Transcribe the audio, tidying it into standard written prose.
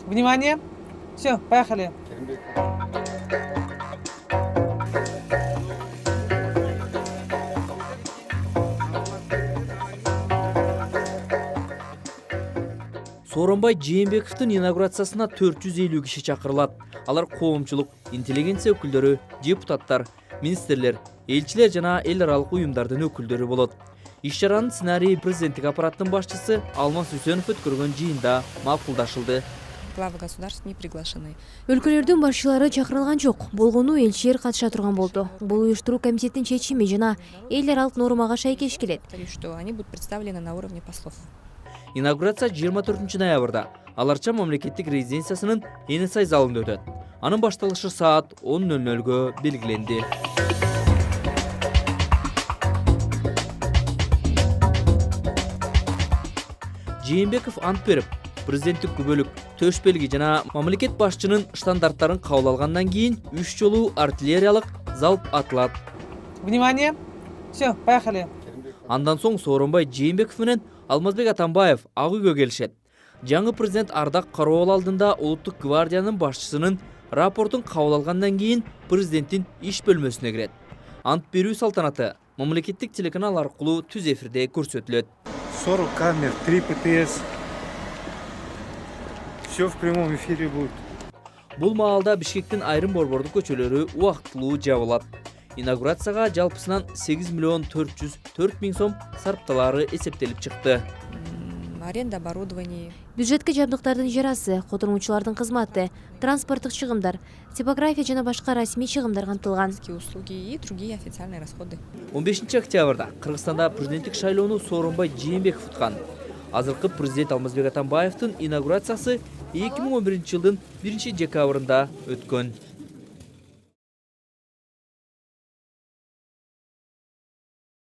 Внимание! Все, поехали. Сооронбай Жээнбековдун инаугурациясына 450 киши чакырылат. Алар коомчулук, интеллигенция өкүлдөрү, депутаттар, министрлер, элчилер жана эл аралык уюмдардын өкүлдөрү болот. Иш-чаранын сценарийи президенттик аппараттын башчысы Алмаз Үсөнов өткөргөн жыйында макулдашылды. Главы государств не приглашены. Өлкөлөрдүн башчылары чакырылган жок. Болгону элчилер катыша турган болду. Бул уюштуруу комитеттин чечими жана эл аралык нормага шайкеш келет. Что они будут представлены на уровне послов. Инаугурация 24 ноябрда Аларча мамлекеттик резиденциясынын Эне-Сай залында өтөт. Анын башталышы саат 10:00 белгиленди. Жээнбеков ант берип, президенттик күбөлүк, төш белги жана мамлекет башчынын штандарттарын кабыл алгандан кийин 3 жолу артиллериялык залп атылат. Внимание! Все, поехали. Андан соң Сооронбай Жээнбеков менен Алмазбек Атамбаев ак үйгө келишет. Жаңы президент Ардак Кароол алдында Улуттук гвардиянын башчысынын рапортун кабыл алгандан кийин президенттин иш бөлмөсүнө кирет. Ант берүү салтанаты мамлекеттик телеканал аркылуу түз эфирде көрсөтүлөт. 40 камер, 3 ПТС. Все в прямом эфире будет. Бул маалда Бишкектин айрым борбордук көчөлөрү убактылуу жабылат. Инаугурацияга жалпысынан 8 миллион 404 миң сом сарпталары эсептелип чыкты. Аренда оборудования. Бюджетке жабдыктардын ижарасы, котормучулардын кызматы, транспорттук чыгымдар, типография жана башка расмий чыгымдар камтылган. Услуги и другие официальные расходы. 15 октябрда Кыргызстанда президенттик шайлоону Сооронбай Жээнбеков уткан. Азыркы президент Алмазбек Атамбаевдин инаугурациясы 2011 жылдын 1 декабрында өткөн.